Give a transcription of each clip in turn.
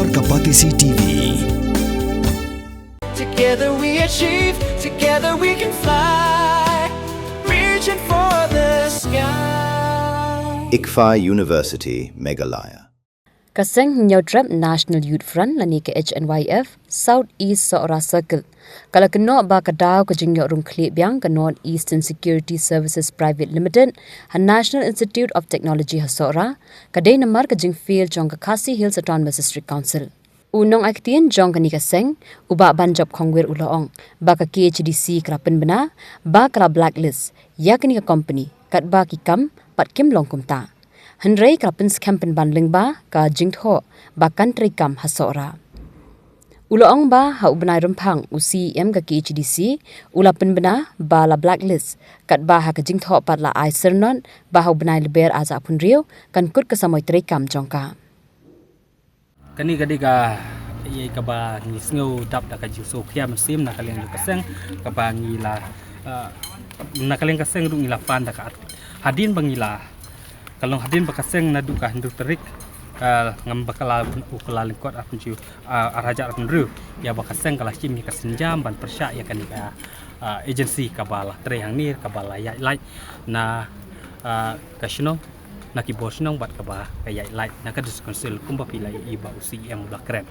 Explore Kapatisi TV. Together we achieve, together we can fly, reaching for the sky. ICFA University, Meghalaya. Kaseng Nyodrap National Youth Front lani ke HNYF South East Sora Circle. Kalau kena ba kadau ke jingyok rung klip yang ke North Eastern Security Services Private Limited, han National Institute of Technology Hasora, kadai namar ke jing field jong ke Khasi Hills Autonomous District Council. Unong aktien jong kani kaseng, uba banjob kongwir ulaong, ba ke KHDC kerapen bena, ba kera blacklist, ya kani ke company, kat ba ki kam, pat kim long kumta. Henry kerapen skampen bandling ba, ka jing tho, ba country kam hasora. Ulaong ba hau benai rempang UCM ke KHDC, ulapen bena ba la blacklist, kat ba ha ke jing tho pat la ai sernon, ba hau benai leber aza pun rio, kan kut kesamoy trikam jongka. Kani kadika ye kaba ni sngo dap da kaju so kia mesim na kaleng kaseng kaba ngila na kaleng kaseng ru ngila pan da ka hadin bangila kalong hadin bakaseng na duka hindu terik ngam bakala ukala lingkot apun ju araja apun ru ya bakaseng kala chim ni kasenjam ban persya ya kanika agency kabala tre hang ni kabala ya lai na kasino na kibosnong bat kaba kaya lai na kadus konsil kumba pilai iba UCM blakren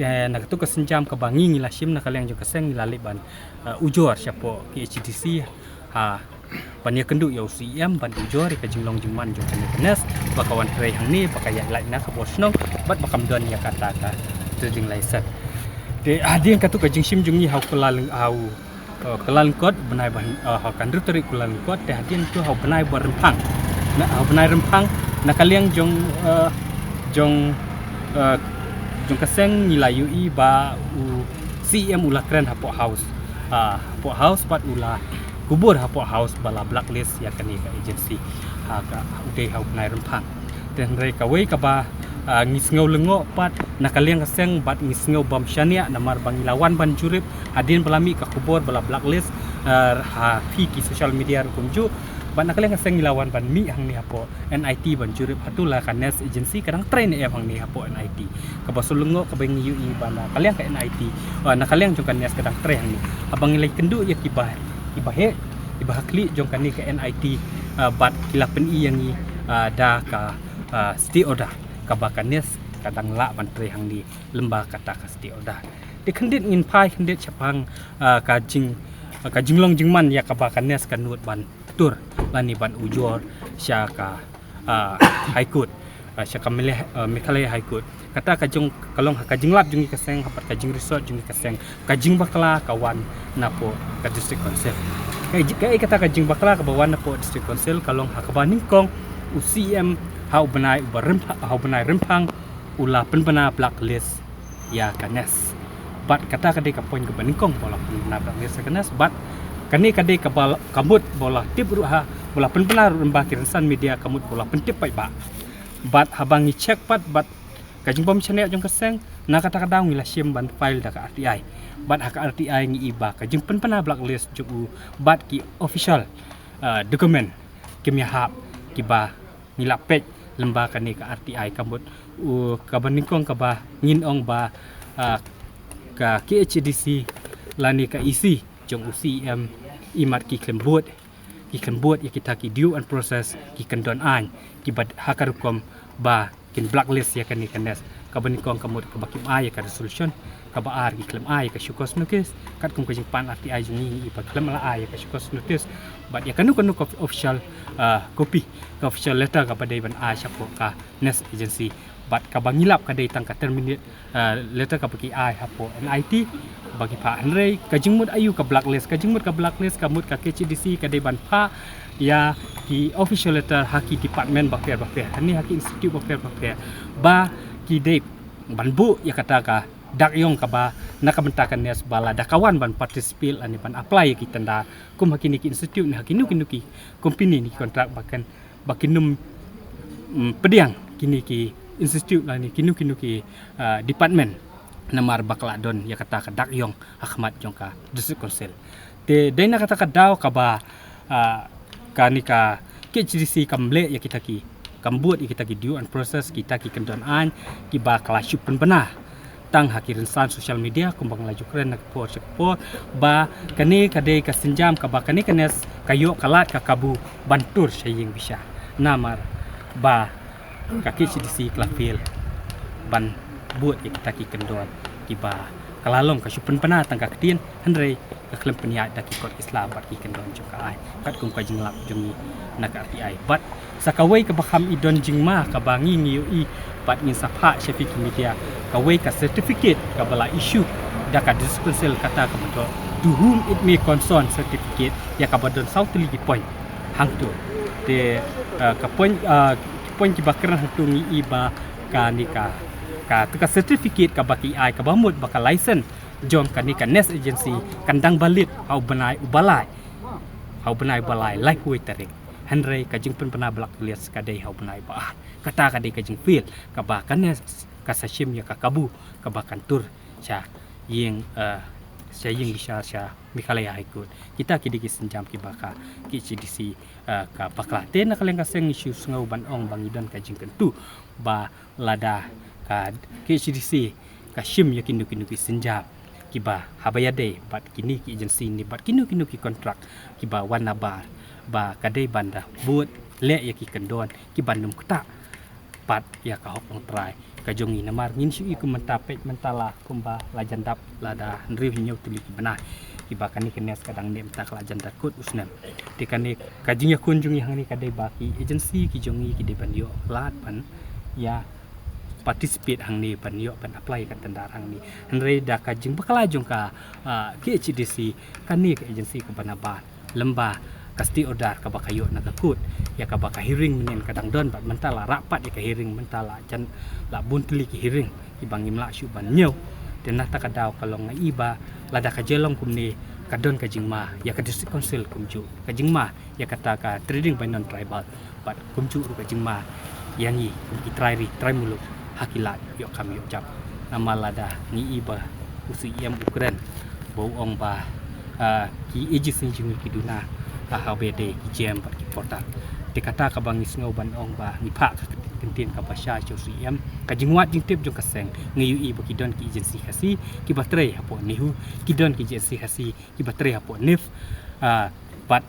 dan nak tu kasenjam kabangi ngila sim na kaleng ju kaseng ngila liban ujor siapo KHDC pania kenduk ya UCM ban ujor ka jinglong juman jo kenes bakawan trei hang ni bakaya lai na kabosnong bat bakam don ya kata ka tu jing lai set de adien katu ka jing sim jungi hau kelaling au kelaling kot benai ban hau kan ruteri kelaling kot de adien tu hau benai berempang na hau benai rempang na kaliang jong kaseng nilai UI ba UCM ula kren hapo house bat ula kubur hapo house bala blacklist ya kani ka agency ka ude hau benai rempang dan mereka we ka ba ngisngau lengo pat na kaliang kaseng bat ngisngau bam syania namar bangilawan ban jurip adin pelami ka kubur bala blacklist fi ki social media rukunju ban nak kalian kaseng lawan ban mi hang ni hapo NIT ban jurip hatula kan nes agency kadang train em hang ni hapo NIT ka basulungo ka bang UI ban kalian ka NIT nak kalian jong kan nes kadang train ni abang nilai kendu ya ibah kli jong kan ni ka NIT bat kilapen i yang ni da ka sti oda ka bakan nes kadang la ban train hang ni lembah kata ka sti oda de kendit ngin pai kendit chapang ka jinglong jingman ya ka bakan nes kan nut ban tur lani ban ujor syaka high court syaka Meghalaya high court kata kajung kalong kajing lap jungi kaseng hapat kajing resort jungi kaseng kajing bakla kawan napo ka district council kai kata kajing bakla ka bawan napo district council kalong hakabaning kong UCM hau benai rempang ula penbena blacklist ya kanes bat kata kadai ka poin ka baningkong bola penbena blacklist kanes bat kani kadai kamut bola tip ruha bola penbenar rembah kiransan media kamut bola pentip pai ba bat habangi check bat kajing bom channel jong kaseng na kata kadang ngila sim ban file da ka RTI bat hak RTI ngi iba kajing penpena blacklist ju bat ki official dokumen kimia hab kiba ngila page lembah kani ka RTI kamut ka baningkong ka ba ngin ong ba ka KHDC lani ka isi jong UCM imat ki klembut ya kita ki due and process ki kendon an ki bad hakarukom ba kin blacklist ya kan ikanes ka banikong kamut ka bakim ay ka resolution ka baar ki klem ay ka syukos nukis kat kum ka pan RTI jungi ipa klem la ay ka syukos notice but ya kanu official copy ka official letter ka badai ban a syapo ka nes agency but ka bangilap ka dai tang ka terminate letter ka bagi ay hapo NIT bagi Pak Henry kajingmut ayu ka blacklist kamut ka KHDC ka deban pa ya ki official letter haki department bakter hani haki institute bakter ba ki de banbu ya kata ka dak yong ka ba nakabentakan nes bala dakawan ban participate ani ban apply ki tanda kum haki ni ki institute ni haki nuki company ni kontrak bahkan bakinum pediang kini ki institute la ni kinuki department namar bakladon ya kata ka dak yong Ahmad jongka district council te dena kata ka daw ka ba kanika KHDC kamle ya kita ki kambut kita ki due and process kita ki kendon an ki ba kelas penah tang hakirin san social media kumbang laju keren nak por ba kani kadai ka senjam ka ba kani kenes kayo kalat ka kabu bantur saying bisa namar ba kaki CDC klafil ban buat kita ki kendon ki ba kalalom ka penah tang ka ketin henry ka klem peniat dak ikut Islam bat ki kendon juga ai kat kum ka jinglap jungi nak RTI bat sakawai ka bakham idon jingma ka bangi ngiui bat min sapha syafiq media kawai ka certificate ka bala issue dak ka dispensal kata ka betul to whom it may concern certificate ya ka badon sautli point hang tu de ka point ki bakran hang tu ngi ba ka ni ka certificate ka baki ai ka bamut baka license jom ka ni ka next agency kandang balit au banai ubalai lai hui tarik Henry kajing pernah belak lihat kadai hau benai ba kata kadai kajing feel ka ba kan kasashim ya ka kabu ka ba kantur sya yeng saying bisa sya mikhalaya ikut kita kidi senjam ki baka ki CDC ka bakla ten kaleng kaseng isu ngau ban ong bangidan kajing kentu ba lada ka ki CDC ka shim ya kinu ki senjam ki ba habayade bat kini ki agency ni bat kinu ki kontrak ki ba wana bar ba kadai banda buat le ya ki kendon ki bandum kota pat ya ka hok ong try ka jongi namar ngin syu ku mentapet mentala kumba lajandap lada nriu nyau tuli ki bana ki ba kani kenes kadang ne menta kala janda kut usnam de kani kajinya kunjungi hang ni kadai baki agency ki jongi ki de banyo lat ban ya participate hang ni ban yo ban apply ka tendar hang ni henry da kajing bakala jong ka ki HDC kani ke agency ke bana ba lemba kasti order ka bakayo nakakut ya ka baka hearing menen kadang don bat mentala rapat ya ka hearing mentala jan la buntli ki hearing ibangim la syu ban nyau den nata kadau kalong na iba lada ka jelong kumni kadon ka jingma ya ka district council kumju ka jingma ya kata ka trading by non tribal bat kumju ru ka jingma yangi ki try mulu hakilat yo kami yo jap nama lada ni iba usi yam ukren bau ong ba ki ejis ni jingi ki duna HBD jam pat ki portal dikata ka bangis ngau ban ong ba ni pha kentin ka pasha chu CM ka jingwat jing tip jong ka seng ngiu i ba ki don ki agency hasi ki batre hapo nihu ki don ki agency hasi ki batre hapo nif bat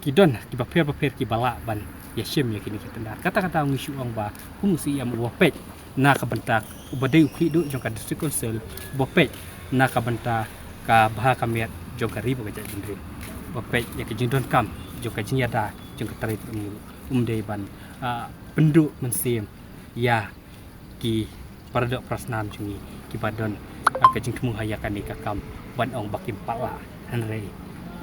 ki don ki ba per ki bala ban ya shem ya kini kita kata ngisu ong ba kum CM wo pej na ka bentak ubadai ukli du jong ka district council bo pej na ka bentak ka bah kamiat jong ka ribu ka jindri bapek ya ke jindon kam jong ka jinyada jong ka tarit umdei ban penduk mensim ya ki paradok prasnam jungi ki badon ka jing temu hayakan ni ka kam ban ong bakim pala henry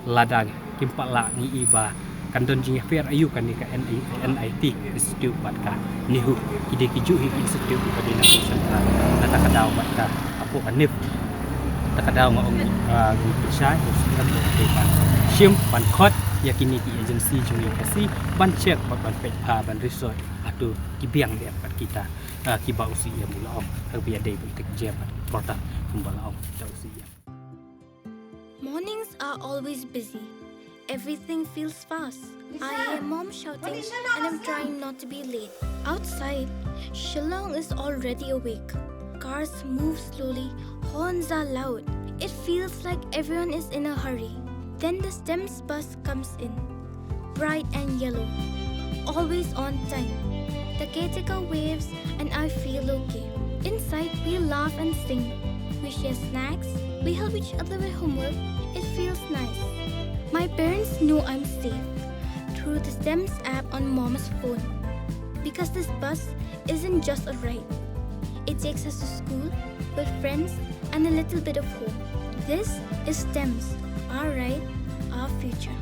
ladang kim pala ni iba kandon jing fair ayu kan ni ka NIT institute bat ka nihu kide ki juhi institute ka dina sentral nata kadau bat ka apu anif takadaw nga ong gipsay usiran mo ban shim ban khot yakini ki agency jungi kasi ban check ban pet ban resort atu kibiang dia pat kita kiba usia mula om terbiya day bentik jebat portal kumbala om usia. Mornings are always busy. Everything feels fast. I hear mom shouting and I'm trying not to be late. Outside, Shillong is already awake. Cars move slowly, horns are loud. It feels like everyone is in a hurry. Then the STEMS bus comes in, bright and yellow, always on time. The caretaker waves and I feel okay. Inside, we laugh and sing. We share snacks, we help each other with homework. It feels nice. My parents know I'm safe through the STEMS app on Mom's phone. Because this bus isn't just a ride. It takes us to school, with friends, and a little bit of hope. This is STEMS, our ride, our future.